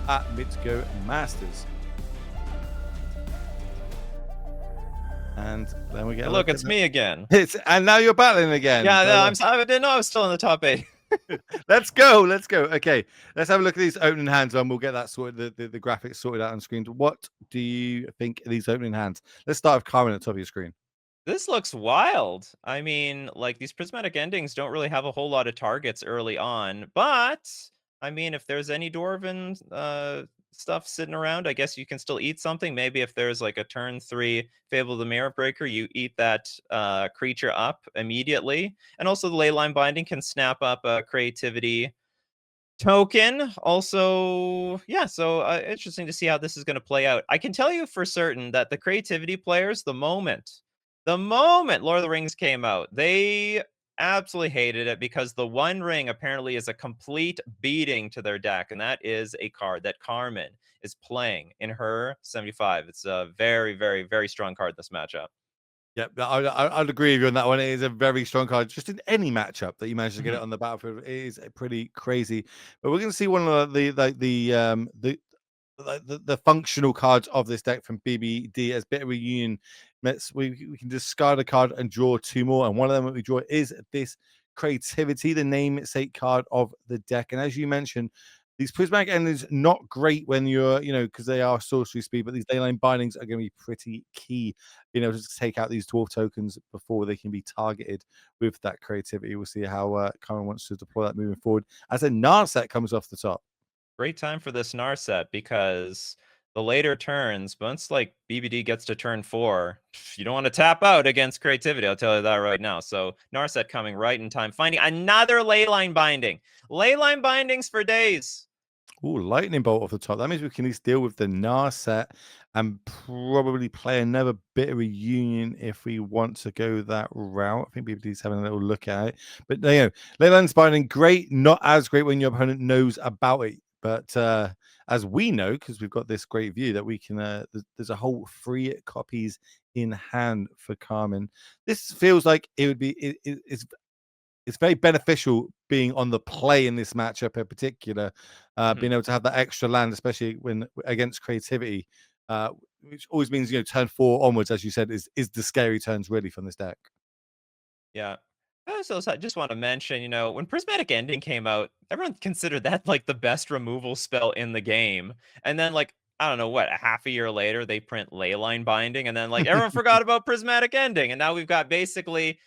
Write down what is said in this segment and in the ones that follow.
at MTGO Masters. And then we get Hey, look, it's me again. And now you're battling again. Yeah, no, I didn't know I was still in the top 8. Let's go. Okay, let's have a look at these opening hands, and we'll get that sorted. The graphics sorted out on screen. What do you think of these opening hands? Let's start with Carmen at the top of your screen. This looks wild. I mean, like, these prismatic endings don't really have a whole lot of targets early on, but I mean, if there's any dwarven stuff sitting around, I guess you can still eat something. Maybe if there's like a turn 3 Fable of the Mirror Breaker, you eat that creature up immediately. And also the Leyline Binding can snap up a creativity token. Also, yeah, so interesting to see how this is going to play out. I can tell you for certain that the creativity players, the moment Lord of the Rings came out, they absolutely hated it because the One Ring apparently is a complete beating to their deck, and that is a card that Carmen is playing in her 75. It's a very, very, very strong card in this matchup. Yeah, I'd agree with you on that one. It is a very strong card. Just in any matchup that you manage to get it on the battlefield, it is pretty crazy. But we're going to see one of the functional cards of this deck from BBD as bit of a union. We can discard a card and draw 2 more, and one of them that we draw is this creativity, the namesake card of the deck. And as you mentioned, these prismatic endings not great when you're, because they are sorcery speed, but these Leyline Bindings are going to be pretty key, being able to take out these dwarf tokens before they can be targeted with that creativity. We'll see how Karen wants to deploy that moving forward as a Narset comes off the top. Great time for this Narset because the later turns, once like BBD gets to turn 4, you don't want to tap out against creativity. I'll tell you that right now. So Narset coming right in time, finding another Leyline Binding. Leyline Bindings for days. Oh, lightning bolt off the top. That means we can at least deal with the Narset and probably play another bit of a union if we want to go that route. I think BBD's having a little look at it. But Leyline's Binding, great, not as great when your opponent knows about it. But as we know, because we've got this great view that we can, there's a whole 3 copies in hand for Carmen. This feels like it would be, it's very beneficial being on the play in this matchup in particular, being able to have that extra land, especially when against creativity, which always means, turn 4 onwards, as you said, is the scary turns really from this deck. Yeah. So I just want to mention, when Prismatic Ending came out, everyone considered that like the best removal spell in the game. And then like, I don't know what, a half a year later, they print Leyline Binding, and then like everyone forgot about Prismatic Ending. And now we've got basically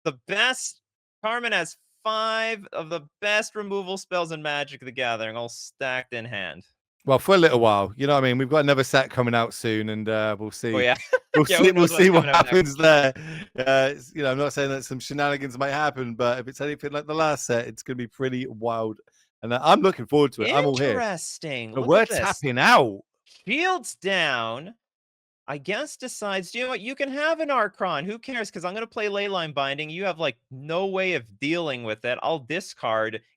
the best. Carmen has 5 of the best removal spells in Magic the Gathering, all stacked in hand. Well, for a little while, you know what I mean? We've got another set coming out soon, and we'll see. Oh yeah. We'll Yeah, see. who We'll knows what's see what coming out next. happens there. I'm not saying that some shenanigans might happen, but if it's anything like the last set, it's going to be pretty wild, and I'm looking forward to it. I'm all here. Interesting. But Look we're at this. tapping out. Shields down. I guess decides, you know what, you can have an Archon. Who cares? Because I'm going to play Leyline Binding. You have, like, no way of dealing with it. I'll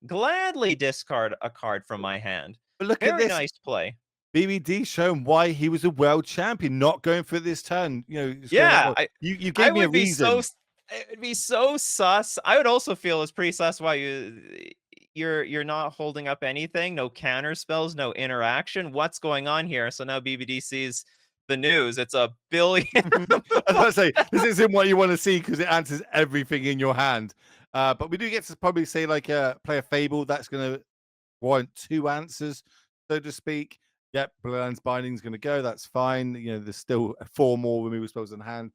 gladly discard a card from my hand. But look at Very this. nice play. BBD showing why he was a world champion, not going for this turn. Yeah, you I gave me a would be reason. it'd be so sus. I would also feel it's pretty sus why you're not holding up anything, no counter spells, no interaction. What's going on here? So now BBD sees the news. It's a billion. I was about to say, this isn't what you want to see because it answers everything in your hand. But we do get to probably say play a Fable that's going to warrant 2 answers, so to speak. Yep, Bloodlands Binding is going to go. That's fine. There's still 4 more removal spells in hand.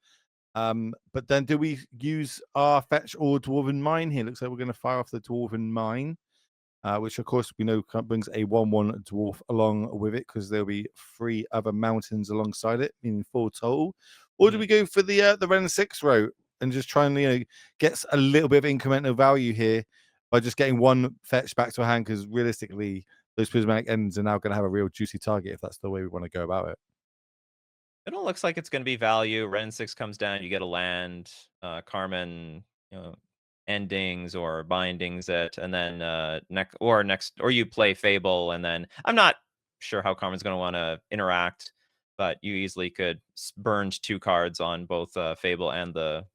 But then do we use our fetch or Dwarven Mine here? Looks like we're going to fire off the Dwarven Mine, which of course we know brings a 1/1 dwarf along with it because there'll be 3 other mountains alongside it, meaning 4 total. Or do we go for the Ren 6 route and just try and get a little bit of incremental value here by just getting 1 fetch back to a hand? Because realistically, those prismatic ends are now going to have a real juicy target if that's the way we want to go about it. It all looks like it's going to be value. Ren 6 comes down, you get a land. Carmen, endings or bindings it, and then or you play Fable, and then I'm not sure how Carmen's going to want to interact, but you easily could burn 2 cards on both Fable and the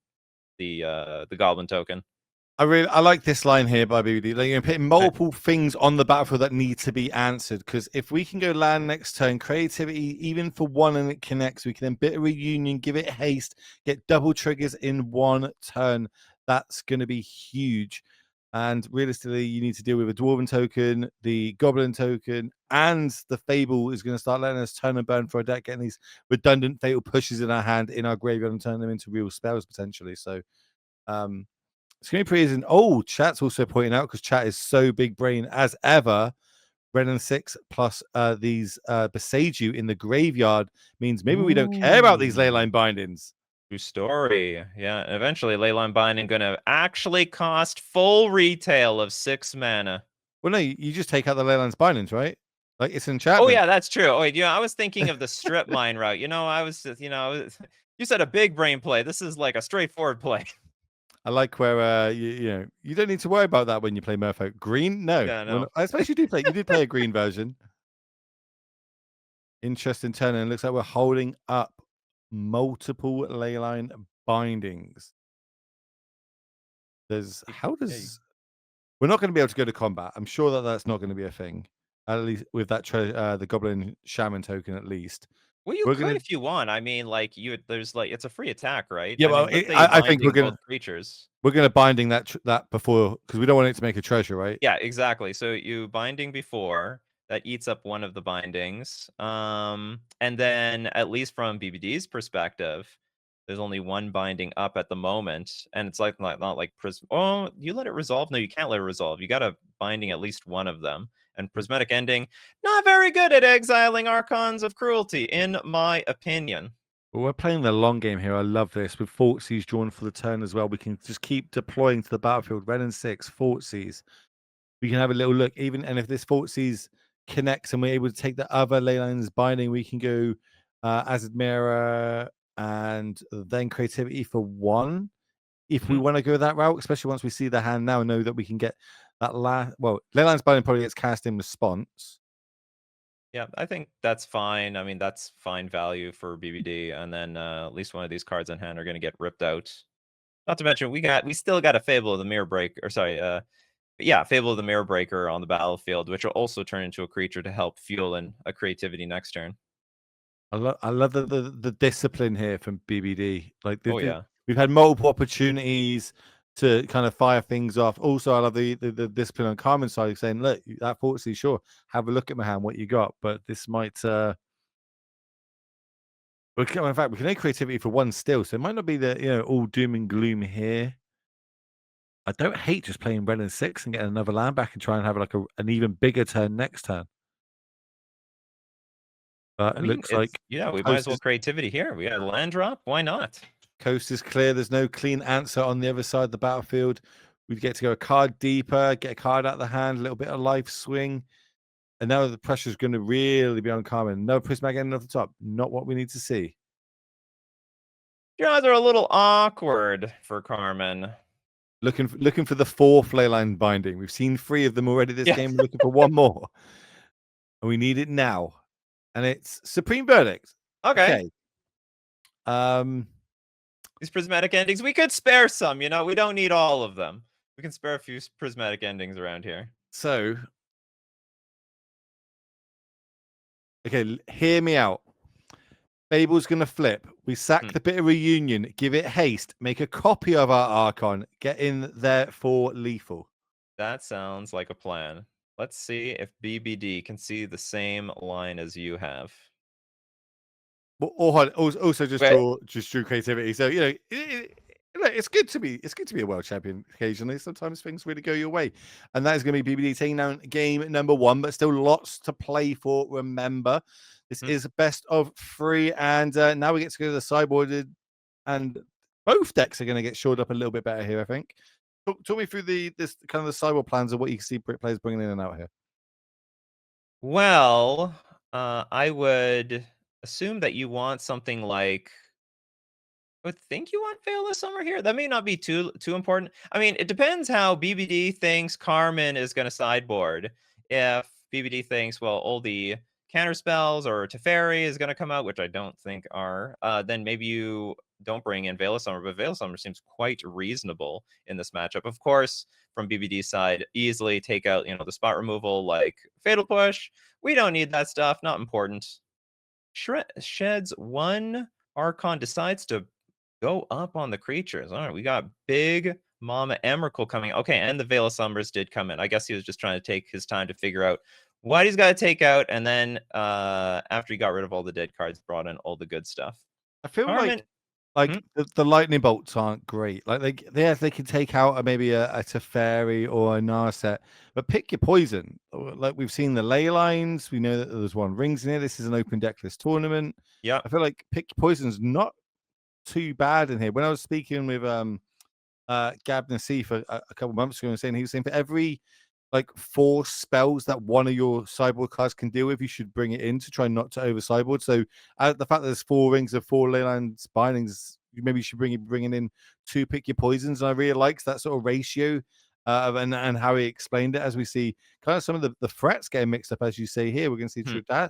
Goblin token. I like this line here by BBD. Like, you're putting multiple things on the battlefield that need to be answered. Because if we can go land next turn, creativity, even for one and it connects, we can then bit a reunion, give it haste, get double triggers in one turn. That's going to be huge. And realistically, you need to deal with a Dwarven token, the Goblin token, and the Fable is going to start letting us turn and burn for a deck, getting these redundant fatal pushes in our hand, in our graveyard, and turn them into real spells potentially. So, it's going to be pretty easy. Oh, chat's also pointing out, because chat is so big brain as ever. Red and 6 plus these Besage in the graveyard means maybe we don't care about these Leyline bindings. True story. Yeah, and eventually Leyline Binding gonna actually cost full retail of 6 mana. Well, no, you just take out the Leyline's bindings, right? Like, it's an Oh enchantment. yeah, that's true. Oh, wait, yeah, I was thinking of the strip mine route. I was just, you said a big brain play. This is like a straightforward play. I like where you don't need to worry about that when you play Merfolk. Green, no. Yeah, Well, no. I suppose you did play a green version. Interesting turn, and it looks like we're holding up multiple Leyline bindings. How Hey. does we're not going to be able to go to combat. I'm sure that that's not going to be a thing. At least with that the Goblin Shaman token, at least Well, you we're could gonna. if you want. I mean, like there's like it's a free attack, right? Yeah, I well, mean, let's say you I think binding both creatures. we're gonna binding that before, because we don't want it to make a treasure, right? Yeah, exactly. So you binding before that eats up one of the bindings. And then at least from BBD's perspective, there's only one binding up at the moment, and it's like not like prism. Oh, you let it resolve? No, you can't let it resolve. You got to binding at least one of them. And prismatic ending, not very good at exiling archons of cruelty, in my opinion. Well, we're playing the long game here. I love this. With Thoughtseize drawn for the turn as well, we can just keep deploying to the battlefield. Red and 6 Thoughtseize. We can have a little look, even, and if this Thoughtseize connects and we're able to take the other Leyline's binding, we can go Azad Mirror and then creativity for one. If we Mhm. want to go that route, especially once we see the hand now, know that we can get that last. Well, Leyline's binding probably gets cast in response. Yeah, I think that's fine. I mean, that's fine value for BBD, and then at least one of these cards in hand are going to get ripped out. Not to mention, we still got a Fable of the Mirror Break, or sorry, yeah, Fable of the Mirror Breaker on the battlefield, which will also turn into a creature to help fuel in a creativity next turn. I love the discipline here from BBD. Like, Oh yeah, we've had multiple opportunities to kind of fire things off. Also, I love the discipline on Carmen's side, saying, "Look, that Thoughtseize, sure, have a look at my hand, what you got." But this might, in fact, we can only creativity for one still, so it might not be the all doom and gloom here. I don't hate just playing red and 6 and getting another land back and try and have like an even bigger turn next turn. But I it mean, looks it's like yeah, we might as coast well is creativity here. We got a land drop. Why not? coast is clear. There's no clean answer on the other side of the battlefield. We get to go a card deeper, get a card out of the hand, a little bit of life swing. And now the pressure is going to really be on Carmen. No Prismatic Ending off the top. Not what we need to see. Your odds are a little awkward for Carmen. Looking for the fourth Leyline binding. We've seen 3 of them already this Yeah. game. We're looking for one more. And we need it now. And it's Supreme Verdict. Okay. Okay. Um, These prismatic endings, we could spare some. We don't need all of them. We can spare a few prismatic endings around here. so okay, hear me out. Fable's gonna flip. We sack Hmm. the bit of reunion, give it haste, make a copy of our Archon, get in there for lethal. That sounds like a plan. Let's see if BBD can see the same line as you have. Or also Wait. just drew creativity. So it's good to be a world champion occasionally. Sometimes things really go your way, and that is going to be BBD taking down game number 1, but still lots to play for. Remember, this Hmm. is best of 3, and now we get to go to the sideboarded, and both decks are going to get shored up a little bit better here. I think. Talk me through this kind of the sideboard plans of what you can see players bringing in and out here. Well, I would assume that you want something like. I would think you want Veil this summer here. That may not be too important. I mean, it depends how BBD thinks Carmen is going to sideboard. If BBD thinks, well, all the counter spells or Teferi is going to come out, which I don't think are, then maybe you don't bring in Veil of Summer, but Veil of Summer seems quite reasonable in this matchup. Of course, from BBD's side, easily take out, the spot removal like Fatal Push. We don't need that stuff, not important. Sheds 1 Archon, decides to go up on the creatures. All right, we got big Mama Emrakul coming. Okay, and the Veil of Summers did come in. I guess he was just trying to take his time to figure out what he's got to take out, and then after he got rid of all the dead cards, brought in all the good stuff. I feel Carmen, like the lightning bolts aren't great. Like they can take out maybe a Teferi or a Narset, but pick your poison. Like we've seen the ley lines. We know that there's one rings in here. This is an open deckless tournament. yeah, I feel like pick your poison's not too bad in here. When I was speaking with Gab Nassif a couple months ago, and saying he was saying for every like 4 spells that one of your sideboard cards can deal with, you should bring it in to try not to over sideboard. So the fact that there's 4 rings of 4 Leyland bindings, maybe you should bringing in 2 pick your poisons. And I really liked that sort of ratio and how he explained it, as we see kind of some of the threats getting mixed up, as you say here. We're going to see I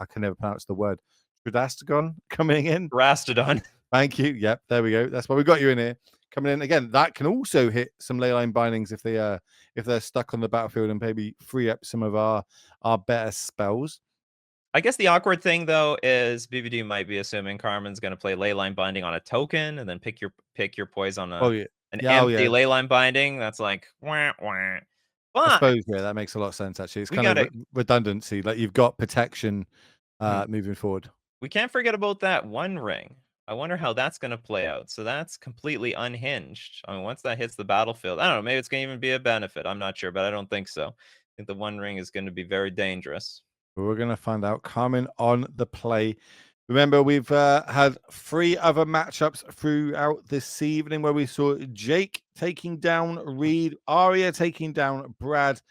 can never pronounce the word. Tradastagon coming in. Rastodon. Thank you. Yep, there we go. That's why we got you in here. Coming in again, that can also hit some leyline bindings if they're stuck on the battlefield, and maybe free up some of our better spells. I guess the awkward thing though is BBD might be assuming Carmen's going to play Leyline Binding on a token, and then pick your poison on an empty Leyline Binding. That's like wah, wah. But I suppose that makes a lot of sense. Actually, it's kind of redundancy. Like you've got protection moving forward. We can't forget about that one ring. I wonder how that's going to play out. So that's completely unhinged. I mean, once that hits the battlefield, I don't know, maybe it's going to even be a benefit. I'm not sure, but I don't think so. I think the one ring is going to be very dangerous. We're going to find out. Carmen on the play. Remember, we've had 3 other matchups throughout this evening where we saw Jake taking down Reed, Arya taking down Brad,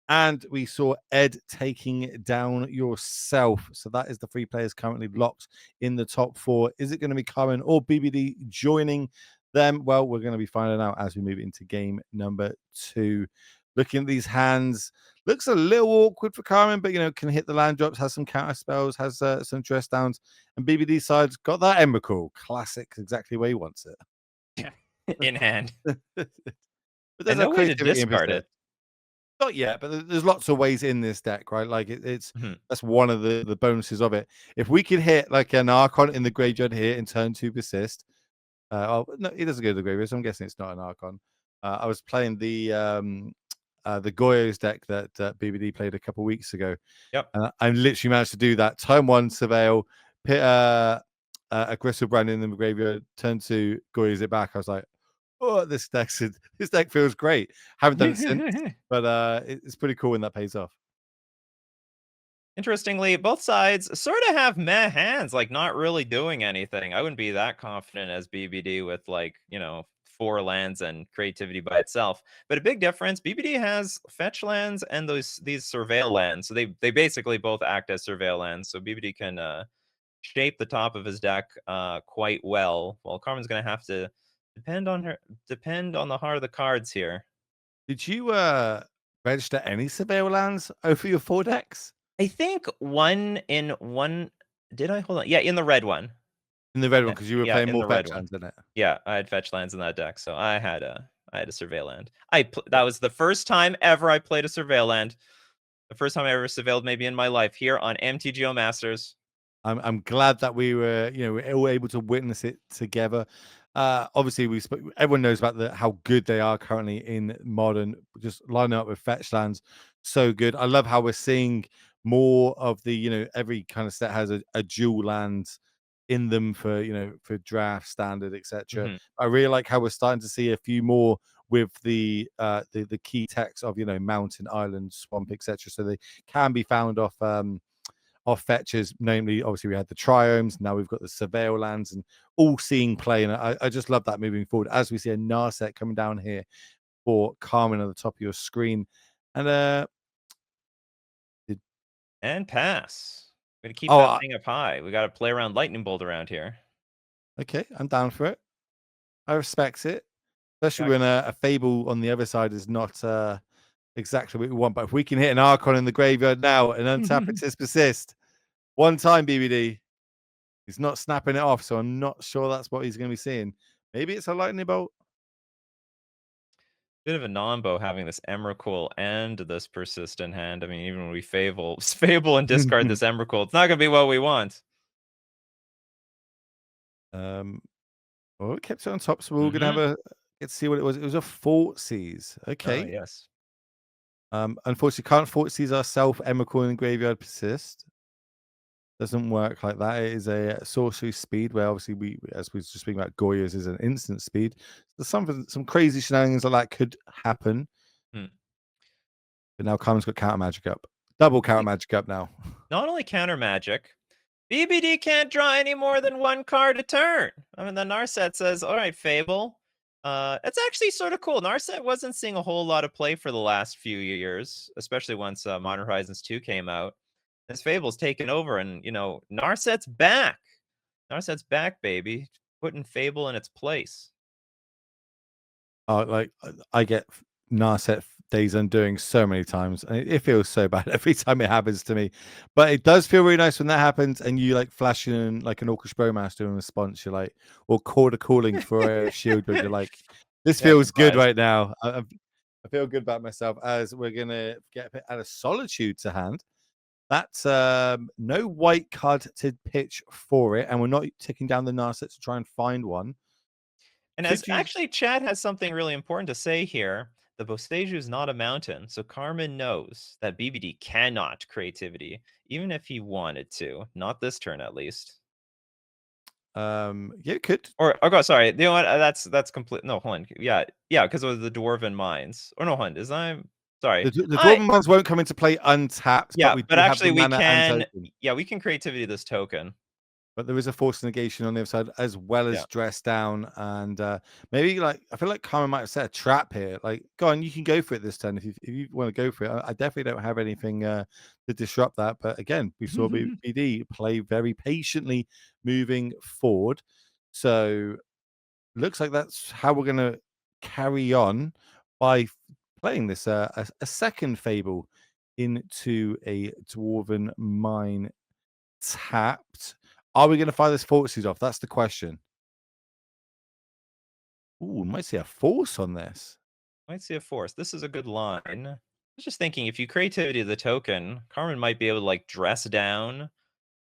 and we saw Ed taking down yourself. So that is the 3 players currently locked in the top 4. Is it going to be Carmen or BBD joining them? Well, we're going to be finding out as we move into game number 2. Looking at these hands, looks a little awkward for Carmen, but can hit the land drops, has some counter spells, has some dress downs, and BBD side's got that Emrakul. Classic, exactly where he wants it. Yeah, in hand. But there's no way to discard it. Not yet, but there's lots of ways in this deck, right? Like it's that's one of the bonuses of it. If we could hit like an Archon in the graveyard here in turn 2 persist, no, he doesn't go to the graveyard, so I'm guessing it's not an Archon. I was playing the Goyos deck that BBD played a couple weeks ago. Yep. And I literally managed to do that. Turn 1, Surveil, pit aggressive brand in the graveyard, turn 2, Goyos it back. I was like, oh, this deck feels great. Haven't done it since, but it's pretty cool when that pays off. Interestingly, both sides sort of have meh hands, like not really doing anything. I wouldn't be that confident as BBD with 4 lands and creativity by itself. But a big difference, BBD has fetch lands and these surveil lands. So they basically both act as surveil lands. So BBD can shape the top of his deck quite well. While Carmen's gonna have to depend on the heart of the cards here. Did you register any surveil lands over your 4 decks? I think one in one. Did I? Hold on. Yeah, in the red one. In the red one, because you were playing more fetch lands in it. Yeah, I had fetch lands in that deck, so I had a surveil land. That was the first time ever I played a surveil land. The first time I ever surveilled maybe in my life here on MTGO Masters. I'm glad that we were all able to witness it together. Obviously, everyone knows about how good they are currently in Modern. Just lining up with fetch lands, so good. I love how we're seeing more of the every kind of set has a dual land in them for for draft, standard, etc. I really like how we're starting to see a few more with the key techs of mountain, island, swamp, etc. So they can be found off fetches. Namely, obviously we had the triomes, now we've got the surveil lands, and all seeing play, and I just love that moving forward as we see a Narset coming down here for Carmen at the top of your screen. And pass. We're gonna keep that thing up high. We got to play around lightning bolt around here. Okay, I'm down for it. I respect it, especially when a Fable on the other side is not exactly what we want. But if we can hit an Archon in the graveyard now and untap its persist one time, BBD, He's not snapping it off, so I'm not sure that's what he's going to be seeing. Maybe it's a lightning bolt. Bit of a nombo having this Emrakul and this persistent hand. I mean, even when we fable and discard this Emrakul, it's not gonna be what we want. um, well, it kept it on top, so we're going to have Mhm. a let's see what it was. It was a Fort Seas. Oh, Okay. yes. Unfortunately, can't Fort Seas ourself. Emrakul in graveyard persist. Doesn't work like that. It is a sorcery speed where obviously as we were just speaking about, Goya's is an instant speed. So some crazy shenanigans like that could happen. Hmm. But now Carmen's got counter magic up. Double counter Hey, magic up now. not only counter magic, BBD can't draw any more than one card a turn. I mean, the Narset says, all right, Fable. It's actually sort of cool. Narset wasn't seeing a whole lot of play for the last few years, especially once Modern Horizons 2 came out. This Fable's taken over, and, Narset's back. Narset's back, baby. Putting Fable in its place. Like I get Narset Days Undoing so many times, and it feels so bad every time it happens to me. But it does feel really nice when that happens, and you like flashing in like an Orcish Bowmaster in response. You're like, or Quarter Calling for a Shield Wave. You're like, this Yeah, feels good surprise. right now. I feel good about myself as we're gonna get a bit out of Solitude to hand. That's no white card to pitch for it, and we're not ticking down the Narset to try and find one. And as Could you actually, Chad has something really important to say here. The Boseiju is not a mountain, so Carmen knows that BBD cannot creativity, even if he wanted to. Not this turn, at least. yeah, it could. Or, oh god, sorry. You know what? That's complete. No, hold on. Yeah, because of the Dwarven Mines. Or no, hold on. Is I'm sorry. The Dwarven ones won't come into play untapped, but Yeah, we but do have the actually, we mana and can. token. Yeah, we can creativity this token. But there is a force negation on the other side, as well Yeah. as dress down, and maybe like I feel like Carmen might have set a trap here. Like, go on, you can go for it this turn if you want to go for it. I definitely don't have anything to disrupt that. But again, we saw BD play very patiently moving forward, so looks like that's how we're going to carry on by playing this a second Fable into a Dwarven Mine tapped. Are we going to fire this Fortitude off? That's the question. Ooh, might see a force on this. Might see a force. This is a good line. I was just thinking, if you creativity the token, Carmen might be able to like dress down,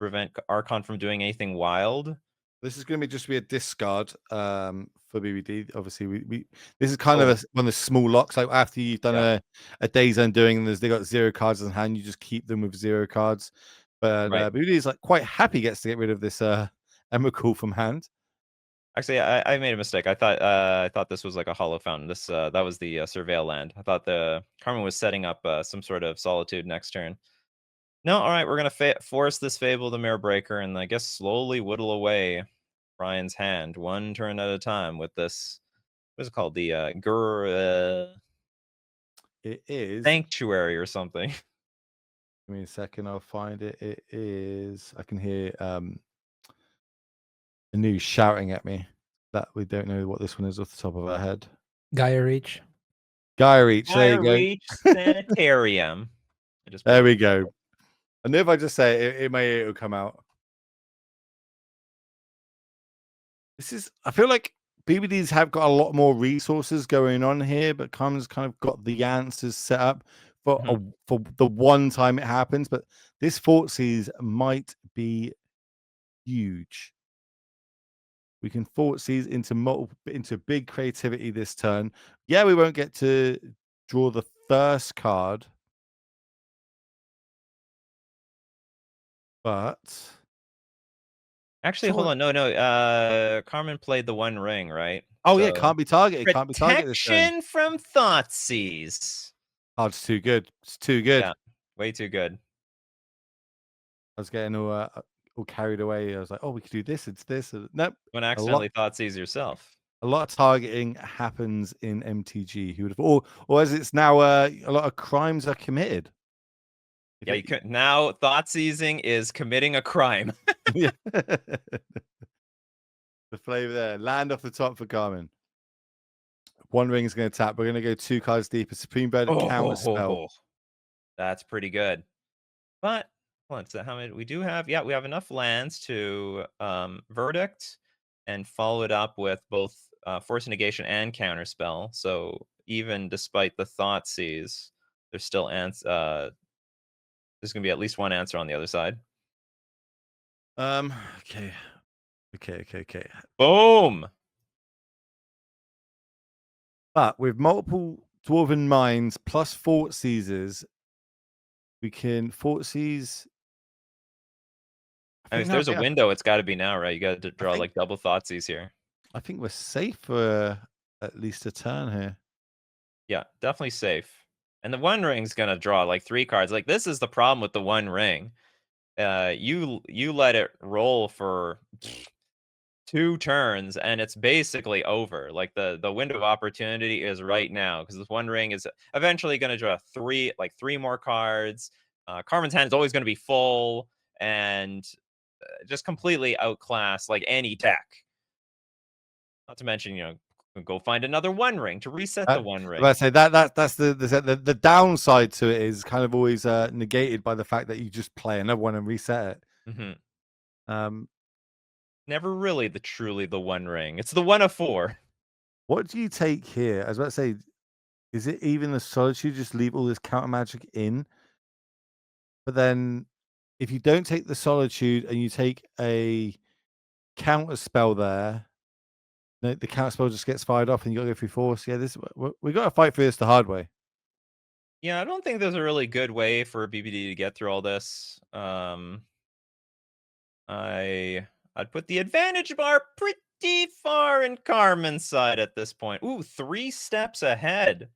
prevent Archon from doing anything wild. This is going to be a discard for BBD. Obviously, we this is kind of Oh, one of the small locks. Like after you've done yeah, a day's undoing, and they got 0 cards in hand, you just keep them with 0 cards. But right. BBD is like quite happy gets to get rid of this Emrakul from hand. Actually, I made a mistake. I thought this was like a hollow fountain. This that was the surveil land. I thought the Carmen was setting up some sort of solitude next turn. No, all right, we're gonna force this Fable the Mirror Breaker, and I guess slowly whittle away Ryan's hand one turn at a time with this. What's it called? The It is. Sanctuary or something. Give me a second. I'll find it. It is. I can hear a news shouting at me that we don't know what this one is off the top of our head. Gaia Reach. Gaia Reach. There Fire you go. Reach Sanitarium. I just There played. we go. I knew if I just say it, it'll come out. This is. I feel like BBDs have got a lot more resources going on here, but Carmen's kind of got the answers set up for Mhm. for the one time it happens. But this Fort Seas might be huge. We can Fort Seas into big creativity this turn. Yeah, we won't get to draw the first card, but Actually, hold someone. on. No, no. Carmen played the One Ring, right? Oh yeah, So can't be targeted. Can't be targeted this turn. protection from Thoughtseize. Oh, it's too good. It's too good. Yeah, way too good. I was getting all carried away. I was like, oh, we could do this. It's this. Nope. Don't A lot. accidentally Thoughtseize yourself. A lot of targeting happens in MTG. Who would have, or as it's now, a lot of crimes are committed. Yeah, you could now Thoughtseizing is committing a crime. Yeah. The flavor there. Land off the top for Carmen. One ring is going to tap. We're going to go 2 cards deep. A Supreme Bird counter spell. That's pretty good. But Let's how many we do have? Yeah, we have enough lands to verdict and follow it up with both force negation and counterspell. So even despite the Thoughtseize, there's still there's gonna be at least one answer on the other side. Okay. Okay. Boom! But with multiple Dwarven Mines plus Fort Seizers, we can Fort Seize. I mean, if Now, there's a yeah, window, it's got to be now, right? You got to I draw think like double Thoughtseize here. I think we're safe for at least a turn here. Yeah, definitely safe. And the One Ring's gonna draw like 3 cards. Like this is the problem with the One Ring. You let it roll for 2 turns and it's basically over. Like the window of opportunity is right now because this One Ring is eventually going to draw 3 more cards. Carmen's hand is always going to be full and just completely outclass like any deck. Not to mention, go find another One Ring to reset the One But I Ring. say that's the downside to it is kind of always negated by the fact that you just play another one and reset it. Hmm. Um, Never really truly the One Ring. It's the one of 4. what do you take here? I was about to say, is it even the solitude? Just leave all this counter magic in, but then if you don't take the solitude and you take a counter spell there, the counter spell just gets fired off and you got to go through force. Yeah, we got to fight through this the hard way. Yeah, I don't think there's a really good way for BBD to get through all this. I'd put the advantage bar pretty far in Carmen's side at this point. Ooh, 3 steps ahead.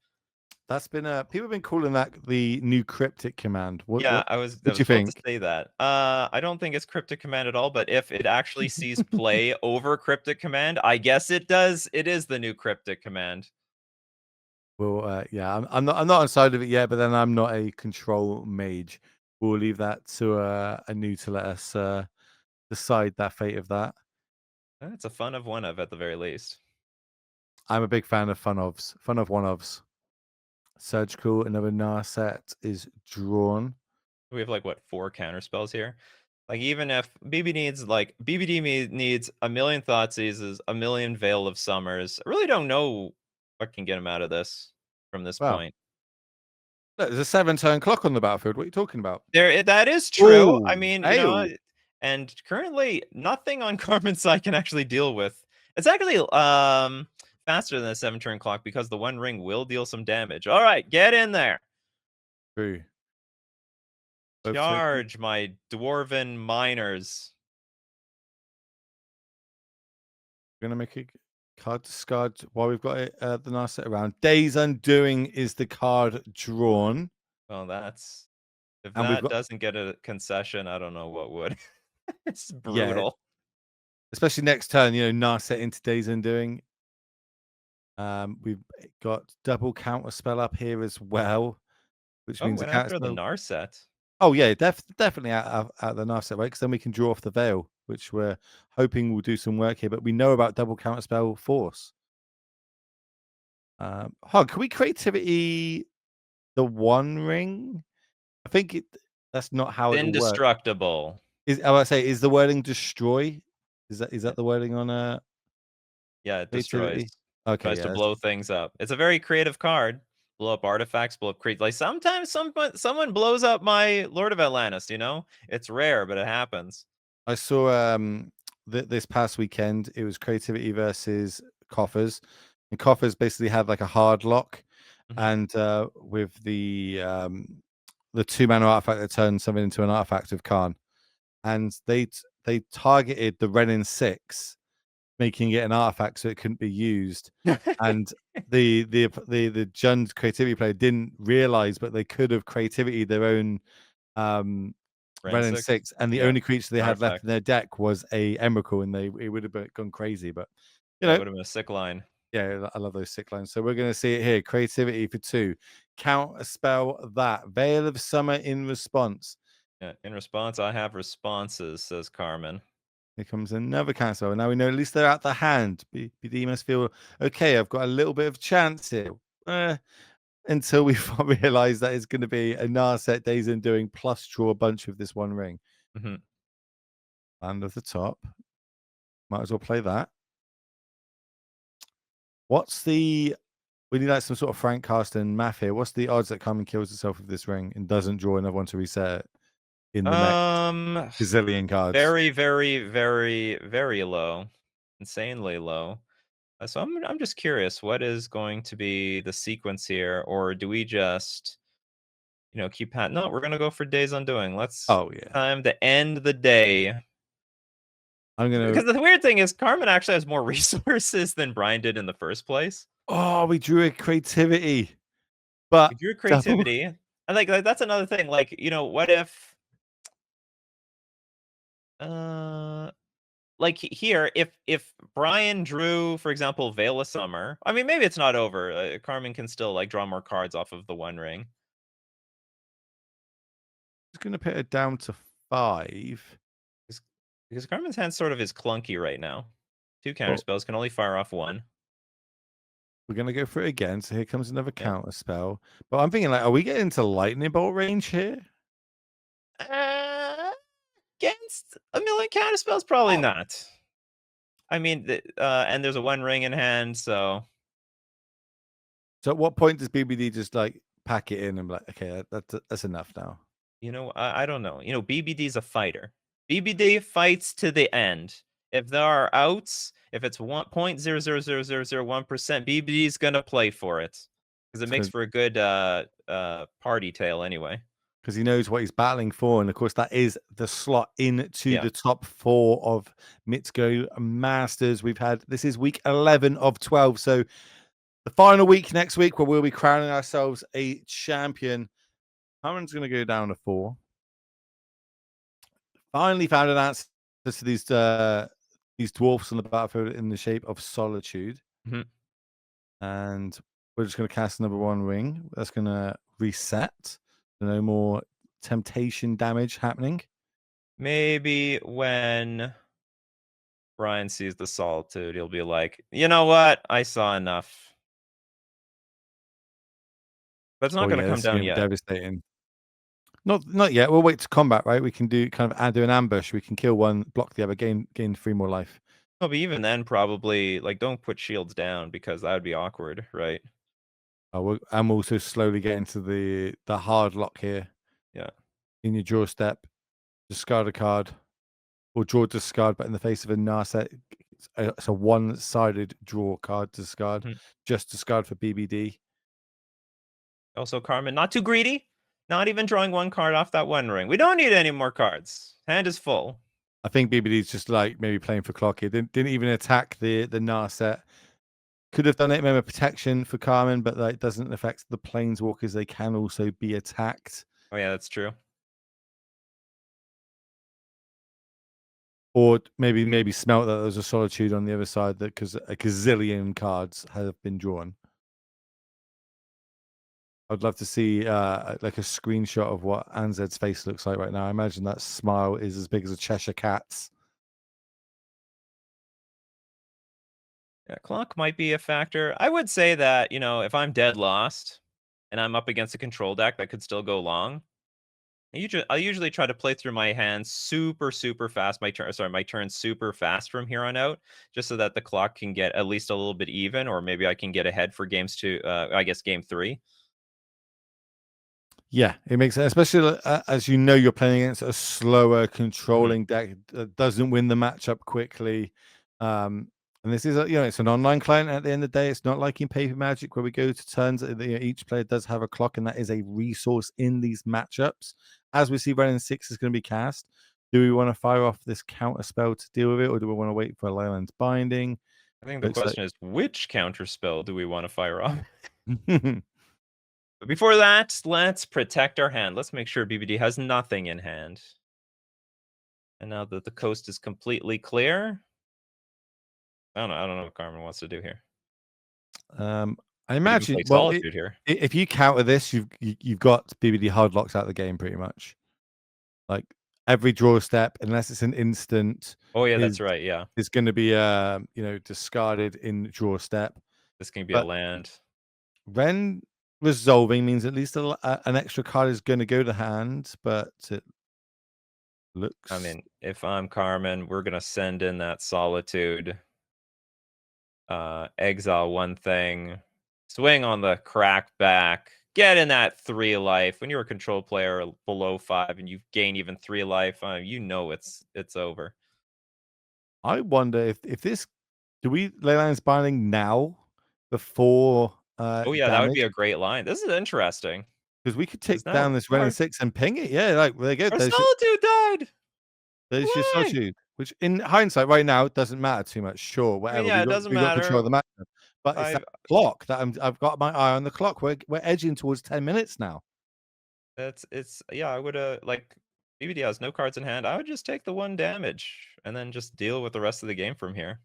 That's been people have been calling that the new cryptic command. Yeah, I What do was you about to think? say that. I don't think it's Cryptic Command at all, but if it actually sees play over Cryptic Command, I guess it does. It is the new Cryptic Command. Well, yeah, I'm not on side of it yet, but then I'm not a control mage. We'll leave that to a new to let us decide that fate of that. It's a fun of one of at the very least. I'm a big fan of fun of one ofs. Surgical, another Narset is drawn. We have like what 4 counter spells here. Like even if BBD needs a million Thoughtseizes, a million Veil of Summers. I really don't know what can get him out of this from this Wow, point. look, there's a 7-turn clock on the battlefield. What are you talking about? That is true. I Oh, mean, ale. and currently nothing on Carmen's side can actually deal with. It's actually faster than a 7-turn clock because the One Ring will deal some damage. All right, get in there. True. Both taken. Charge my dwarven miners. We're gonna make a card discard while we've got it, the Narset around. Days Undoing is the card drawn, Well, that's if and we've that got doesn't get a concession, I don't know what would. It's yeah. brutal. Especially next turn, Narset into Days Undoing. We've got double counter spell up here as well, which Oh, means a went counter after the spell. Narset. Oh yeah, definitely out the Narset, right? Because then we can draw off the Veil, which we're hoping will do some work here. But we know about double counter spell force. Hog, can we creativity the One Ring? I think that's not how it will work. Indestructible. I say is the wording destroy? Is that the wording on Yeah, it destroys. creativity? Okay, Tries to yeah. blow things up. It's a very creative card. Blow up artifacts, blow up creatures. Like sometimes someone blows up my Lord of Atlantis, you know? It's rare, but it happens. I saw this past weekend. It was creativity versus coffers, and coffers basically had like a hard lock, Mhm. and with the 2-mana artifact that turns something into an artifact of Khan, and they targeted the Renin 6, making it an artifact so it couldn't be used, and the Jund creativity player didn't realize, but they could have creativity their own um Renin Ransix? 6, and the Yeah. only creature they An had left artifact. in their deck was a Emrakul, and it would have gone crazy. But you That know, would have been a sick line. yeah, I love those sick lines. So we're going to see it here. Creativity for 2. Count a spell that Veil of Summer in response. Yeah. In response, I have responses, says Carmen. Here comes another counter spell. Now we know at least they're out the hand. BD must feel okay. I've got a little bit of chance here. until we realize that it's going to be a Narset Dazen doing plus draw a bunch with this one ring. Mm-hmm. Land of the top. Might as well play that. What's the... We need like some sort of Frank Carsten math here. What's the odds that Carmen kills herself with this ring and doesn't draw another one to reset it in the next gazillion cards? Very, very, very, very low. Insanely low. So I'm just curious, what is going to be the sequence here, or do we just, keep No, we're gonna go for Days Undoing. Let's time to end the day. Because the weird thing is, Carmen actually has more resources than Brian did in the first place. Oh, we drew a creativity, but we drew creativity. And like that's another thing. Like, what if, like here, if Brian drew, for example, Veil of Summer, I mean, maybe it's not over. Carmen can still like draw more cards off of the One Ring. Just gonna put it down to 5. Because Carmen's hand sort of is clunky right now. 2 counter spells can only fire off 1. We're gonna go for it again. So here comes another counter spell. But I'm thinking, like, are we getting into lightning bolt range here? Against a million counter spells, probably not. I mean, and there's a One Ring in hand, so. So at what point does BBD just like pack it in and be like, okay, that's enough now? I don't know. BBD's a fighter. BBD fights to the end. If there are outs, if it's 1.00001%, BBD's gonna play for it because it makes for a good party tale anyway. Because he knows what he's battling for, and of course that is the slot into the top 4 of MTGO Masters. This is week 11 of 12, so the final week next week where we'll be crowning ourselves a champion. Cameron's going to go down to 4. Finally found an answer to these dwarfs on the battlefield in the shape of Solitude. Mm-hmm. And we're just going to cast number 1 ring. That's going to reset. So no more temptation damage happening. Maybe when Brian sees the Solitude, he'll be like, you know what? I saw enough. But it's not going to come down yet. Devastating. Not yet. We'll wait to combat, right? We can do do an ambush. We can kill one, block the other, gain 3 more life. No, but even then, probably like don't put shields down because that would be awkward, right? I'm also slowly getting to the hard lock here. Yeah. In your draw step, discard a card, or draw discard, but in the face of a Narset, it's a one-sided draw card discard. Mm-hmm. Just discard for BBD. Also, Carmen, not too greedy. Not even drawing 1 card off that One Ring. We don't need any more cards. Hand is full. I think BBD's just like maybe playing for clock here. Didn't even attack the Narset. Could have done it, maybe protection for Carmen, but that doesn't affect the planeswalkers. They can also be attacked. Oh yeah, that's true. Or maybe smelt that there's a Solitude on the other side, that because a gazillion cards have been drawn. I'd love to see like a screenshot of what Anzed's face looks like right now. I imagine that smile is as big as a Cheshire cat's. Yeah, clock might be a factor. I would say that, if I'm dead lost and I'm up against a control deck that could still go long, I usually try to play through my hands super, super fast. My turn super fast from here on out, just so that the clock can get at least a little bit even, or maybe I can get ahead for game 3. Yeah, it makes sense, especially as you're playing against a slower controlling deck that doesn't win the matchup quickly. And this is it's an online client at the end of the day. It's not like in Paper Magic where we go to turns. Each player does have a clock, and that is a resource in these matchups. As we see, Renin 6 is going to be cast. Do we want to fire off this counter spell to deal with it, or do we want to wait for Leyland's Binding? I think the question is, which counter spell do we want to fire off? But before that, let's protect our hand. Let's make sure BBD has nothing in hand. And now that the coast is completely clear, I don't know what Carmen wants to do here. I imagine here. If you counter this, you've got BBD hard locks out of the game pretty much. Like every draw step, unless it's an instant. Oh yeah, that's right. Yeah, it's going to be discarded in draw step. This can be a land. Ren resolving means at least an extra card is going to go to hand, but it looks. I mean, if I'm Carmen, we're gonna send in that Solitude. Exile one thing, swing on the crack back, get in that 3 life. When you're a control player below 5 and you gain even 3 life, you know it's over. I wonder if this, do we Leyland's Binding now before Oh yeah, that would damage? be a great line. This is interesting. Because we could 'Cause take now down this Ren and 6 and ping it. Yeah, like there you go. our Solitude died! There's your Why? Solitude, which in hindsight right now doesn't matter too much. Sure, I mean, whatever. yeah, We it got doesn't we got control of matter. the match. But it's that I've clock that I've got my eye on the clock. We're edging towards 10 minutes now. it's yeah, I would like BBD has no cards in hand. I would just take the 1 damage and then just deal with the rest of the game from here.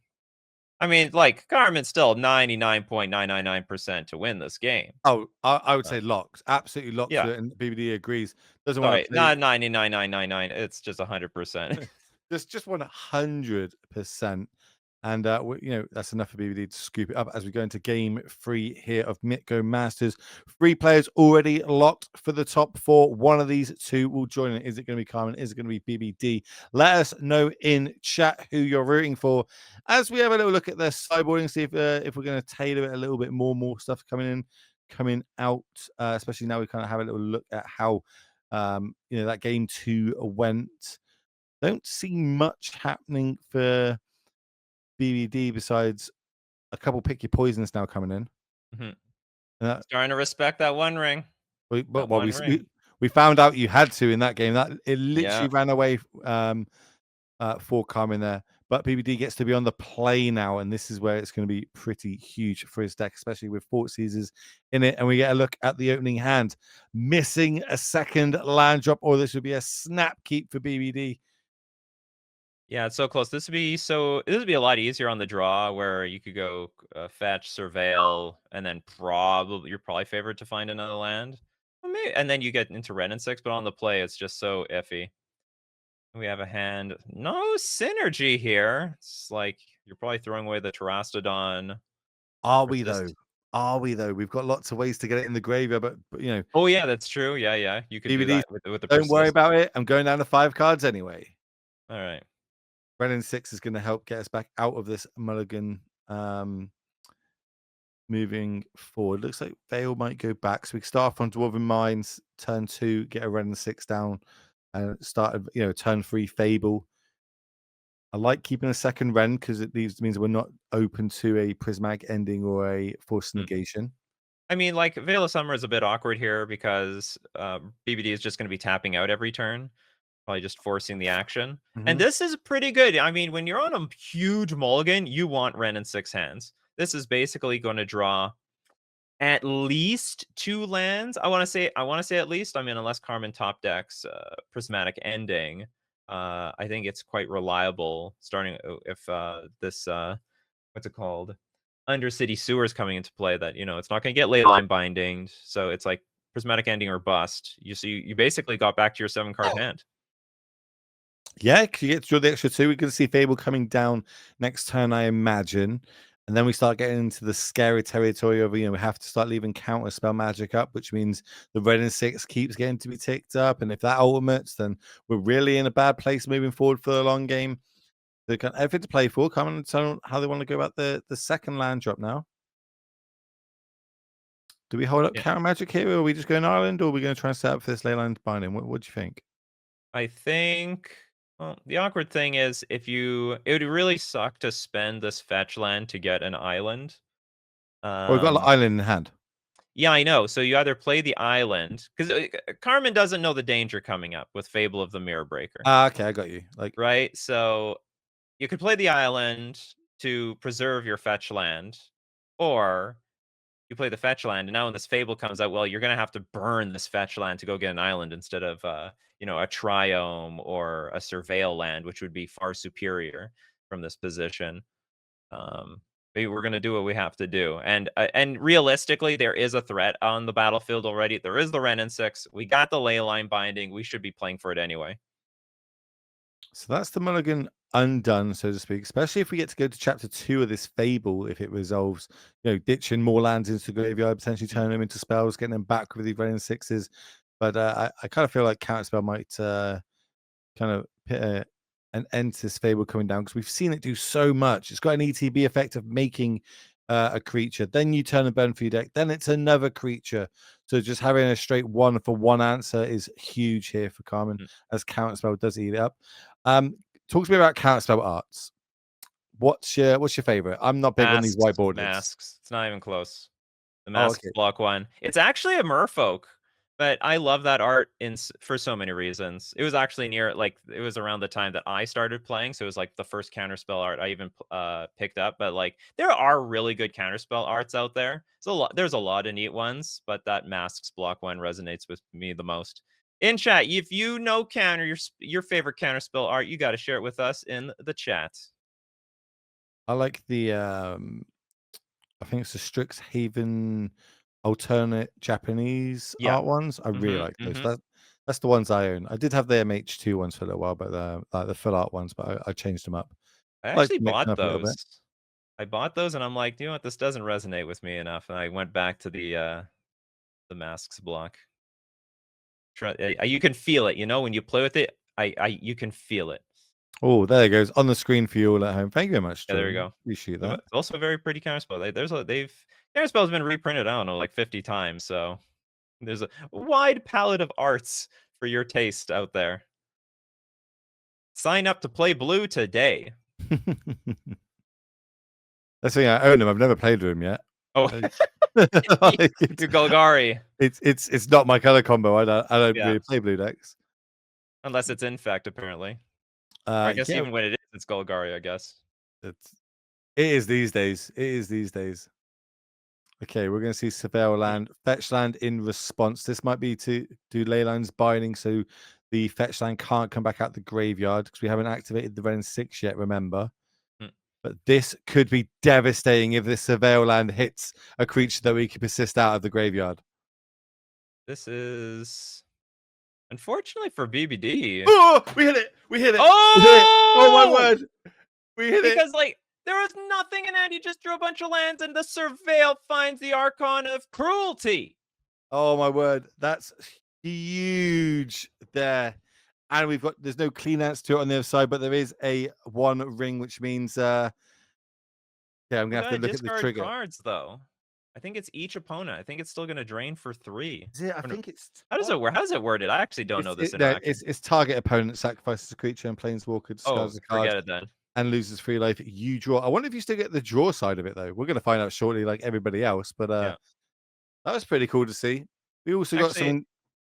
I mean, like, Carmen's still 99.999% to win this game. Oh, I would Uh, say locks. Absolutely locks yeah. with it, and BBD agrees. Doesn't want Sorry, to play not 99.999, it's just 100%. just 100%. And that's enough for BBD to scoop it up as we go into game 3 here of MTGO Masters. 3 players already locked for the top 4. One of these 2 will join in. Is it going to be Carmen? Is it going to be BBD? Let us know in chat who you're rooting for as we have a little look at their sideboarding, see if we're going to tailor it a little bit more stuff coming out, especially now we kind of have a little look at how that game 2 went. Don't see much happening for BBD besides a couple pick your poisons now coming in. Mhm. Uh, Starting to respect that 1 ring. That well, 1 ring. we found out you had to in that game. That it Yeah. literally ran away for Carmen there. But BBD gets to be on the play now, and this is where it's going to be pretty huge for his deck, especially with Fort Caesars in it. And we get a look at the opening hand, missing a second land drop, or this would be a snap keep for BBD. Yeah, it's so close. This would be a lot easier on the draw where you could go, fetch, surveil, and then you're probably favored to find another land. Well, and then you get into Ren and 6, but on the play, it's just so iffy. We have a hand. No synergy here. It's like you're probably throwing away the Terastodon. Are we though? Persist. Are we though? We've got lots of ways to get it in the graveyard, but Oh yeah, that's true. Yeah, yeah. You could do BBD, that with the don't worry persist. about it. I'm going down to 5 cards anyway. All right. Ren and 6 is going to help get us back out of this mulligan. Moving forward, looks like Vale might go back. So we can start off on Dwarven Mines, turn 2, get a Ren and 6 down, and start turn 3 Fable. I like keeping a second Ren because it means we're not open to a prismatic ending or a forced Mm. negation. I mean, like Veil of Summer is a bit awkward here because BBD is just going to be tapping out every turn, probably just forcing the action. And Mm-hmm. this is pretty good. I mean, when you're on a huge mulligan, you want Ren and 6 hands. This is basically going to draw at least 2 lands. I want to say at least. I mean, unless Carmen top decks Prismatic Ending, I think it's quite reliable. Starting if this what's it called? Undercity Sewers coming into play. That it's not going to get Leyline Binding, so it's like Prismatic Ending or bust. You basically got back to your 7-card hand. Yeah, because you get to draw the extra 2. We're going to see Fable coming down next turn, I imagine. And then we start getting into the scary territory of, we have to start leaving counter spell magic up, which means the Red and 6 keeps getting to be ticked up. And if that ultimates, then we're really in a bad place moving forward for the long game. They've got everything to play for. Come on and tell how they want to go about the second land drop now. Do we hold up Yeah. counter magic here, or are we just going Ireland, or are we going to try and set up for this Leyland Binding? What do you think? I think. Well, the awkward thing is it would really suck to spend this fetch land to get an island. Well, we've got an island in hand. Yeah, I know. So you either play the island because Carmen doesn't know the danger coming up with Fable of the Mirror Breaker, Okay, I got you. right? So you could play the island to preserve your fetch land, or you play the fetch land, and now when this Fable comes out, well, you're gonna have to burn this fetch land to go get an island instead of a Triome or a Surveil land, which would be far superior from this position. Maybe we're gonna do what we have to do, and realistically, there is a threat on the battlefield already. There is the Ren and 6. We got the Leyline Binding. We should be playing for it anyway. So that's the mulligan undone, so to speak, especially if we get to go to chapter 2 of this fable, if it resolves, ditching more lands into the graveyard, potentially turning them into spells, getting them back with the running sixes. But I kind of feel like Counterspell might kind of put an end to this fable coming down, because we've seen it do so much. It's got an ETB effect of making a creature, then you turn a burn for your deck, then it's another creature. So just having a straight 1-for-1 answer is huge here for Carmen, as Counterspell does eat it up. Talk to me about Counterspell arts. What's your favorite? I'm not big on these whiteboarded. Masks. It's not even close. The Oh, Masks okay. block one. It's actually a merfolk, but I love that art for so many reasons. It was actually near, like, it was around the time that I started playing, so it was like the first counterspell art I even picked up. But like, there are really good counterspell arts out there. There's a lot of neat ones, but that Masks block one resonates with me the most. In chat, if you know your favorite counterspell art, you got to share it with us in the chat. I like the I think it's the Strixhaven alternate Japanese art ones. I really like those. That's the ones I own. I did have the MH2 ones for a little while, but like the full art ones, but I changed them up. I Like actually to mix them bought up a little bit. those. I bought those, and I'm like, you know what? This doesn't resonate with me enough, and I went back to the Masks block. You can feel it, when you play with it. You can feel it. Oh, there it goes on the screen for you all at home. Thank you very much, Yeah, there you Jordan. go. Appreciate But that. it's also a very pretty counterspell. Counterspell's been reprinted, I don't know, like 50 times. So there's a wide palette of arts for your taste out there. Sign up to play blue today. That's the thing. I own them. I've never played with them yet. Oh, you Golgari. It's not my color combo. I don't Yeah. really play blue decks. Unless it's Infect, apparently. Or I guess Yeah, even when it is, it's Golgari, I guess. it is these days. It is these days. Okay, we're going to see Surveil land, fetch land in response. This might be to do Leyland's binding, so the fetch land can't come back out the graveyard, because we haven't activated the Ren 6 yet, remember? But this could be devastating if this Surveil land hits a creature that we can persist out of the graveyard. This is, unfortunately for BBD. Oh, we hit it! We hit it! Oh! We hit it! Oh my word! We hit it! Because, like, there was nothing in hand. He just drew a bunch of lands, and the Surveil finds the Archon of Cruelty. Oh my word! That's huge there. And there's no clean answer to it on the other side, but there is a 1 ring, which means yeah, I'm gonna have to look at the Discard trigger. cards, though. I think it's each opponent. I think it's still gonna drain for 3. Is it? I think it's How does it work? How is it worded? I actually don't know this interaction. it's target opponent sacrifices a creature and Planeswalker discards a card forget it then. and loses 3 life. You draw. I wonder if you still get the draw side of it though. We're gonna find out shortly, like everybody else. But Yeah. that was pretty cool to see. We also got something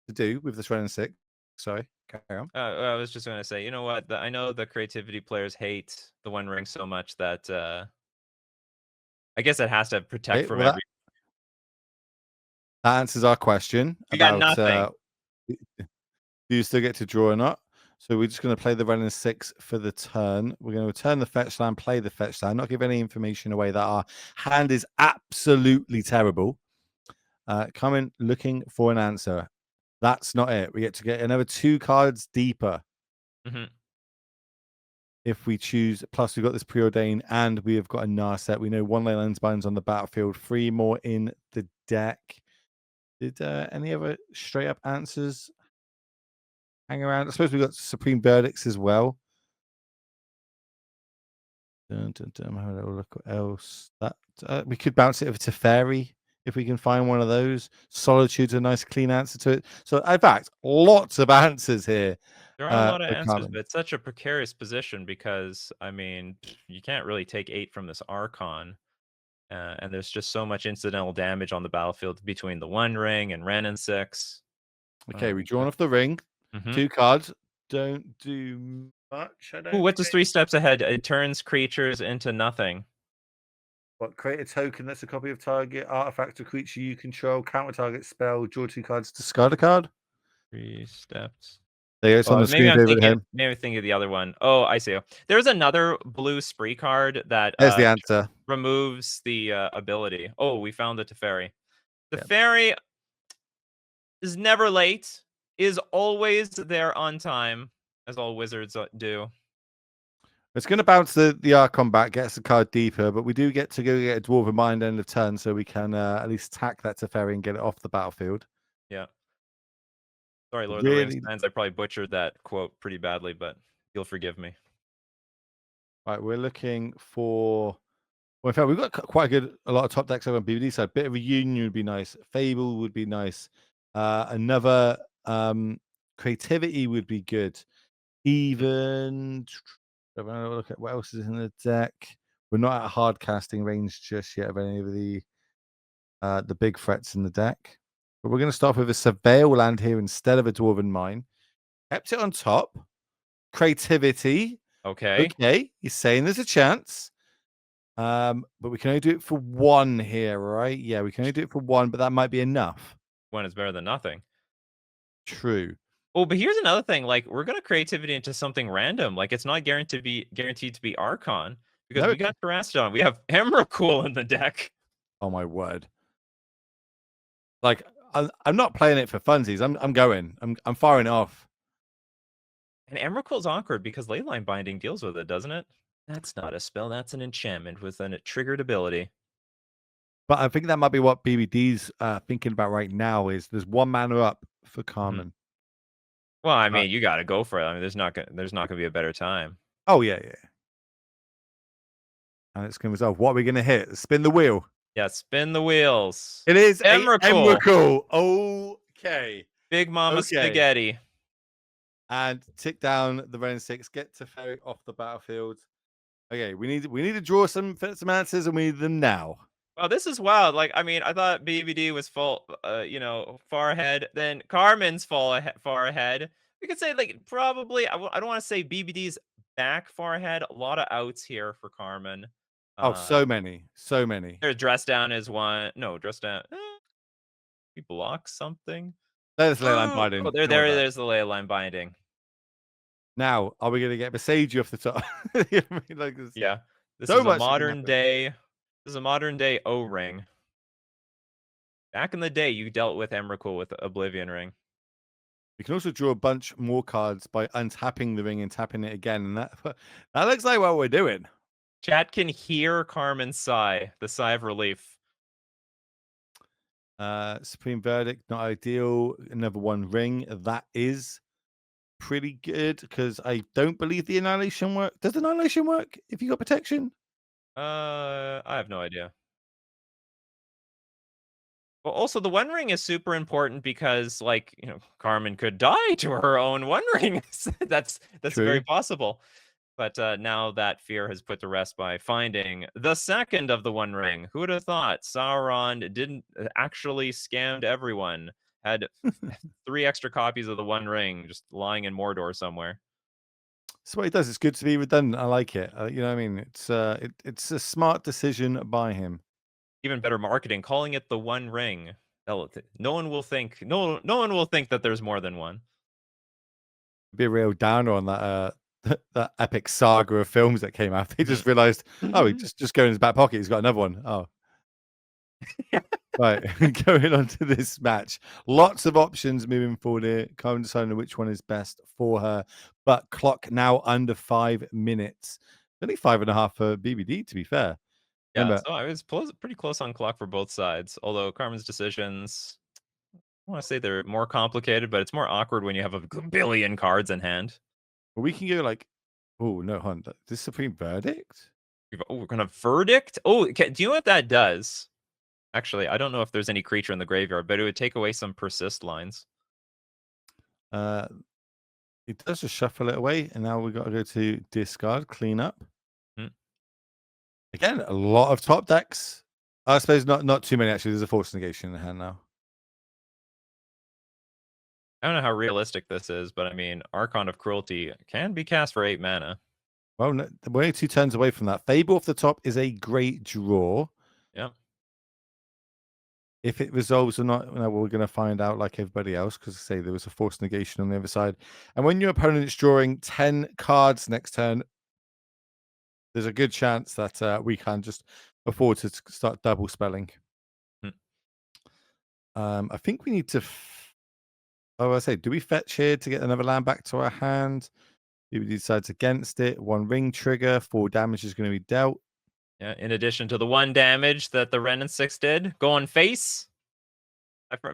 to do with this Ren 6. Sorry, carry on. I was just gonna say, you know what? I know the creativity players hate the One Ring so much that I guess it has to protect from every. That answers our question You got about nothing. do you still get to draw or not. So we're just going to play the Ren 6 for the turn. We're going to return the fetch land, play the fetch land, not give any information away that our hand is absolutely terrible. Come in looking for an answer. That's not it. We get to get another 2 cards deeper. If we choose, plus we've got this preordained and we have got a Narset. We know 1 Leyland's Bones on the battlefield, 3 more in the deck. Did any other straight up answers hang around? I suppose we've got Supreme Verdicts as well. Have a little look what else. That we could bounce it over to Fairy if we can find one of those. Solitude's a nice clean answer to it. So in fact, lots of answers here. There are a lot of for answers, Carmen. but it's such a precarious position because, I mean, you can't really take 8 from this Archon. And there's just so much incidental damage on the battlefield between the One Ring and Ren and 6. Okay, we drawn off the ring. 2 cards. Don't do much. I don't. Ooh, what does 3 steps ahead? It turns creatures into nothing. What? Create a token that's a copy of target artifact or creature you control. Counter target spell. Draw 2 cards. Discard a card. 3 steps. There you go. It's on the screen. Maybe I'm thinking of the other one. Oh, I see. There's another blue spree card that There's the answer. removes the ability. Oh, we found the Teferi. The Teferi is never late, is always there on time, as all wizards do. It's going to bounce the Archon back, gets the card deeper, but we do get to go get a Dwarven Mind end of turn, so we can at least tack that Teferi and get it off the battlefield. Yeah. Sorry, Lord of the Rings Really, fans. I probably butchered that quote pretty badly, but you'll forgive me. right? We're looking for. Well, in fact, we've got quite a lot of top decks over on BBD side. Bit of a Union would be nice. Fable would be nice. Another Creativity would be good. Even look at what else is in the deck. We're not at hard casting range just yet of any of the big threats in the deck. But we're going to start with a Surveil land here instead of a Dwarven Mine. Kept it on top. Creativity. Okay. Okay, you're saying there's a chance. But we can only do it for one here, right? Yeah, we can only do it for one, but that might be enough. One is better than nothing. True. Oh, but here's another thing. Like, we're gonna creativity into something random. Like, it's not guaranteed to be Archon because No. we got Terastodon. We have Emrakul in the deck. Oh my word. Like I'm not playing it for funsies. I'm going. I'm firing off. And Emrakul's awkward because Leyline Binding deals with it, doesn't it? That's not a spell. That's an enchantment with a triggered ability. But I think that might be what BBD's thinking about right now is there's one mana up for Mhm. Carmen. Well, I Uh, mean, you got to go for it. I mean, there's not gonna be a better time. oh yeah, yeah. And it's going to resolve. What are we going to hit? Spin the wheel. Yeah, spin the wheels. It is a Emrakul, Emrakul. Okay. Big Mama Okay. Spaghetti. And tick down the Ren 6. Get Teferi off the battlefield. Okay, we need to draw some answers, and we need them now. Well, this is wild. Like, I mean, I thought BVD was far ahead. Then Carmen's far ahead. We could say, like, probably. I don't want to say BBD's back far ahead. A lot of outs here for Carmen. Oh, Uh, so many, so many. there's dress down is one. No, dress down. He blocks something. There's Leyline Oh, Binding. there, Don't worry about it. there's the ley line binding. Now, are we going to get Besage off the top? You know what I mean? Like, there's Yeah, this so is a much that can modern happen. day. This is a modern day O ring. Back in the day, you dealt with Emrakul with Oblivion Ring. We can also draw a bunch more cards by untapping the ring and tapping it again, and that that looks like what we're doing. Chat can hear Carmen's sigh, the sigh of relief. Supreme Verdict, not ideal. Another one ring. That is pretty good because I don't believe the Annihilation work. Does Annihilation work if you got protection? I have no idea. Well, also the One Ring is super important because, like, Carmen could die to her own One Ring. that's very True. possible. But now that fear has put to rest by finding the second of the One Ring. Who would have thought Sauron didn't actually scammed everyone? Had 3 extra copies of the One Ring just lying in Mordor somewhere. That's what he does. It's good to be redundant. I like it. You know what I mean? It's a smart decision by him. Even better marketing, calling it the One Ring. No one will think no one will think that there's more than one. Be a real downer on that that epic saga of films that came out. They just realized, oh, he just go in his back pocket. He's got another one. Oh, right. Going on to this match. Lots of options moving forward here. Can't decide which one is best for her. But clock now under 5 minutes. Only 5.5 for BBD, to be fair. Yeah, Remember, so I was pretty close on clock for both sides. Although Carmen's decisions, I want to say they're more complicated, but it's more awkward when you have a billion cards in hand. we can go like, oh no, hunt. This Supreme Verdict. We're gonna verdict. Oh, do you know what that does? Actually, I don't know if there's any creature in the graveyard, but it would take away some persist lines. Uh, it does just shuffle it away, and now we've got to go to discard, clean up. Hmm. Again, a lot of top decks. I suppose not too many actually. There's a force negation in the hand now. I don't know how realistic this is, but I mean, Archon of Cruelty can be cast for 8 mana. Well, no, we're only 2 turns away from that. Fable off the top is a great draw. Yeah. If it resolves or not, we're going to find out like everybody else because, say, there was a force negation on the other side. And when your opponent's drawing 10 cards next turn, there's a good chance that we can just afford to start double spelling. Hmm. I think we need to. Oh, I say, do we fetch here to get another land back to our hand? BBD decides against it. 1 ring trigger. 4 damage is going to be dealt. Yeah, in addition to the 1 damage that the Ren and 6 did, going face.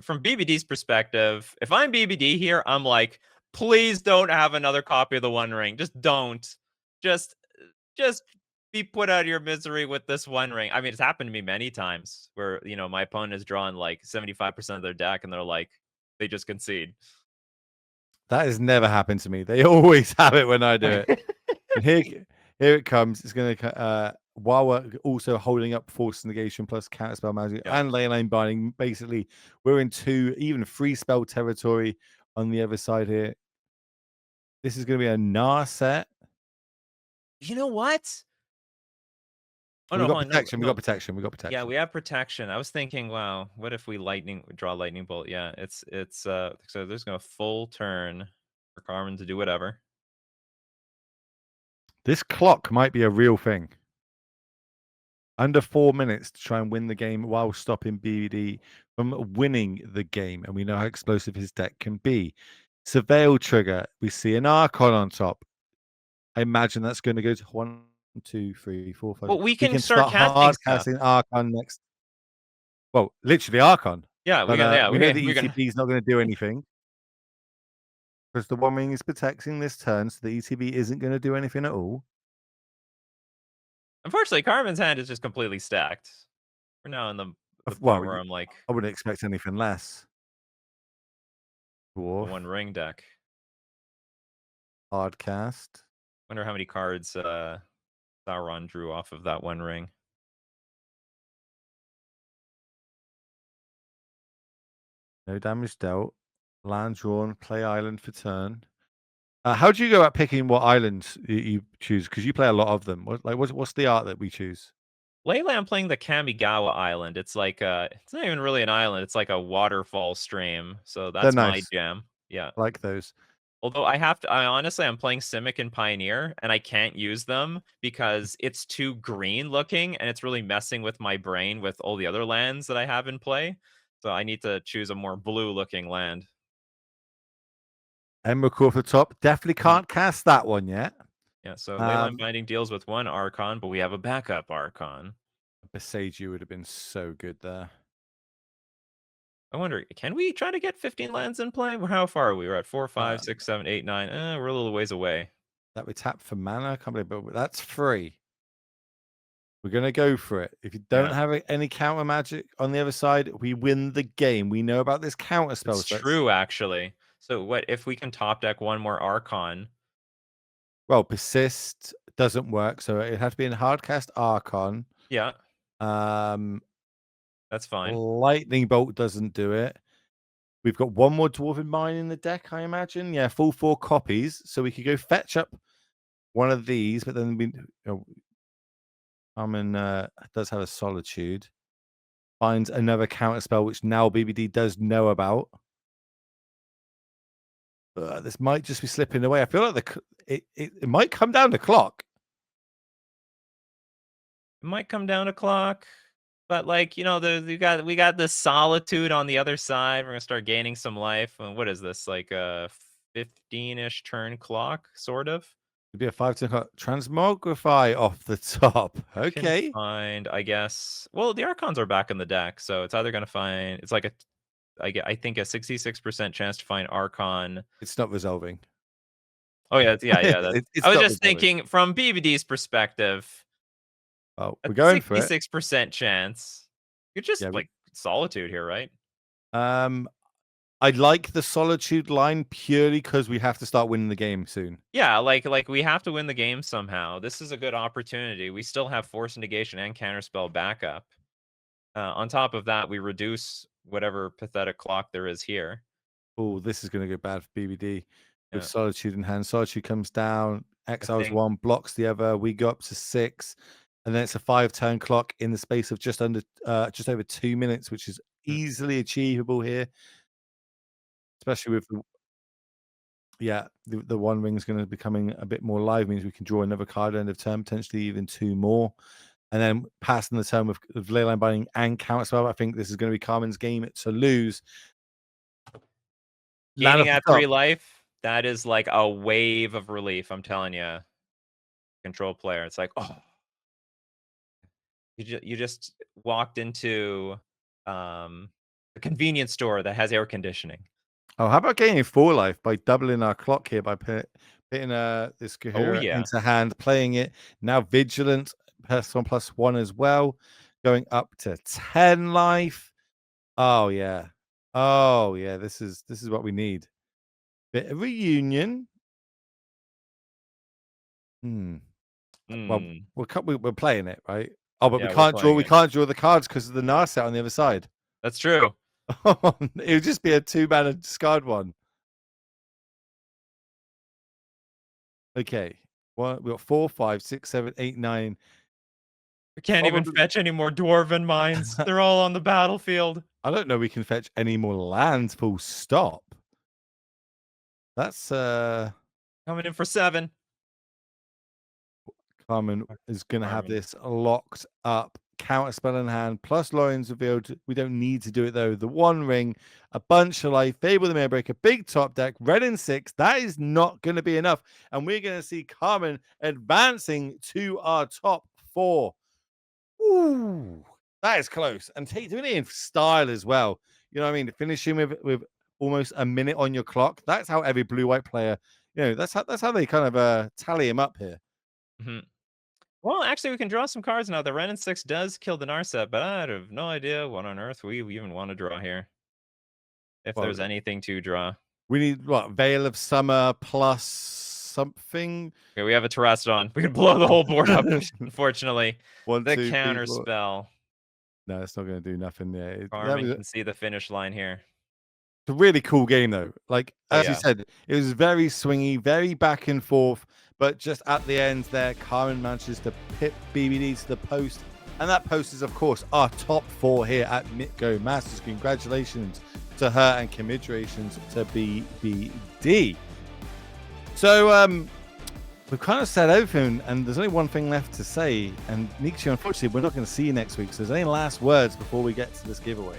From BBD's perspective, if I'm BBD here, I'm like, please don't have another copy of the One Ring. Just don't. Just, just be put out of your misery with this One Ring. I mean, it's happened to me many times where my opponent has drawn like 75% of their deck, and they're like, they just concede. That has never happened to me. They always have it when I do it. And here it comes. It's going to while we're also holding up force negation plus counterspell magic and leyline binding. Basically, we're in 2, even 3 spell territory on the other side here. This is going to be a Gnar set. You know what? Oh, We no, got protection. We got protection. We got protection. Yeah, we have protection. I was thinking, wow, what if we draw lightning bolt? Yeah, it's so there's gonna full turn for Carmen to do whatever. This clock might be a real thing. Under 4 minutes to try and win the game while stopping BD from winning the game. And we know how explosive his deck can be. Surveil trigger. We see an Archon on top. I imagine that's going to go to 1, 2, 3, 4, 5. Well, we We can can start start casting hard stuff. casting Archon next. Well, literally Archon. Yeah, But we know the ETB is not going to do anything. Because the One Ring is protecting this turn, so the ETB isn't going to do anything at all. Unfortunately, Carmen's hand is just completely stacked. We're now in the point where I'm like, I wouldn't expect anything less. Dwarf. One Ring deck. Hard cast. Wonder how many cards Sauron drew off of that One Ring. No damage dealt. Land drawn. Play island for turn. How do you go about picking what islands you choose? Because you play a lot of them. What's the art that we choose? Lately, I'm playing the Kamigawa Island. It's like it's not even really an island. It's like a waterfall stream. So that's my nice. jam. Yeah. I like those. Although I'm playing Simic and Pioneer, and I can't use them because it's too green looking, and it's really messing with my brain with all the other lands that I have in play. So I need to choose a more blue looking land. Emrakul for the top. Definitely can't cast that one yet. Yeah, so Leyline Binding deals with 1 Archon, but we have a backup Archon. Besage would have been so good there. I wonder, can we try to get 15 lands in play? How far are we? We're at 4, 5, 6, 7, 8, 9. We're a little ways away. That we tap for mana. I can't believe, but that's free. We're going to go for it. If you don't have any counter magic on the other side, we win the game. We know about this counter spell. It's true, actually. So what if we can top deck 1 more Archon? Well, persist doesn't work, so it has to be in hardcast Archon. Yeah. That's fine. Lightning bolt doesn't do it. We've got 1 more Dwarven Mine in the deck, I imagine. Yeah, full 4 copies. So we could go fetch up one of these, but then we Carmen does have a Solitude. Finds another counter spell, which now BBD does know about. This might just be slipping away. I feel like it might come down to clock. It might come down to clock, but like we got this Solitude on the other side. We're gonna start gaining some life. What is this, like a 15-ish turn clock, sort of? It'd be a 5-turn clock. Transmogrify off the top. Okay. Find, I guess. Well, the Archons are back in the deck, so it's either gonna find. It's like I think a 66% chance to find Archon. It's not resolving. Oh yeah. It's I was just thinking from BBD's perspective. Oh, we're going for it. 66% chance. You're just like Solitude here, right? I like the Solitude line purely because we have to start winning the game soon. Yeah, like we have to win the game somehow. This is a good opportunity. We still have Force Negation and Counterspell backup. On top of that, we reduce whatever pathetic clock there is here. Oh, this is going to go bad for BBD with Solitude in hand. Solitude comes down, exiles 1, blocks the other. We go up to 6, and then it's a 5-turn clock in the space of just over 2 minutes, which is easily achievable here. Especially with the One Ring is going to be becoming a bit more live, means we can draw another card at end of turn, potentially even 2 more. And then passing the turn with Leyline Binding and Counterspell. I think this is going to be Carmen's game to lose. Gaining at 3 life. That is like a wave of relief, I'm telling you. Control player. It's like, oh, you just walked into a convenience store that has air conditioning. Oh, how about getting 4 life by doubling our clock here by putting this Oh Kahura yeah. into hand, playing it. Now Vigilant, +1/+1 as well, going up to 10 life. Oh yeah. Oh yeah, this is what we need. Bit of reunion. Hmm. Well, Hmm. we're playing it, right? Oh, but Yeah, we're playing we it. can't draw the cards because of the Narset on the other side. That's true. It would just be a 2-mana discard one. Okay. Well, we got 4, 5, 6, 7, 8, 9. We can't even Probably. fetch any more dwarven mines. They're all on the battlefield. I don't know we can fetch any more lands, full stop. That's Coming in for 7. Carmen is gonna have Carmen. this locked up. Counter spell in hand, plus Lion's revealed. We don't need to do it though. The One Ring, a bunch of life, Fable the Marebreaker, big top deck, red and 6. That is not going to be enough. And we're going to see Carmen advancing to our top 4. Ooh, that is close. And doing it in style as well. You know what I mean? Finishing with almost a minute on your clock. That's how every blue-white player, that's how they kind of tally him up here. Mhm. Well, actually, we can draw some cards now. The Ren and 6 does kill the Narset, but I have no idea what on earth we even want to draw here. If Well, there's anything to draw. we need what? Veil of Summer plus something. Okay, we have a Terrastodon. We can blow the whole board up, unfortunately. 1, The 2, 3, counter 4. spell. No, it's not going to do nothing there. That Carmen was can see the finish line here. a really cool game, though. Like, Oh, as you yeah. said, it was very swingy, very back and forth. But just at the end there, Carmen manages to pip BBD to the post. And that post is, of course, our top 4 here at MTGO Masters. Congratulations to her and commiserations to BBD. So, we've kind of said everything, and there's only one thing left to say. And Nietzsche, unfortunately, we're not going to see you next week. So, there's any last words before we get to this giveaway?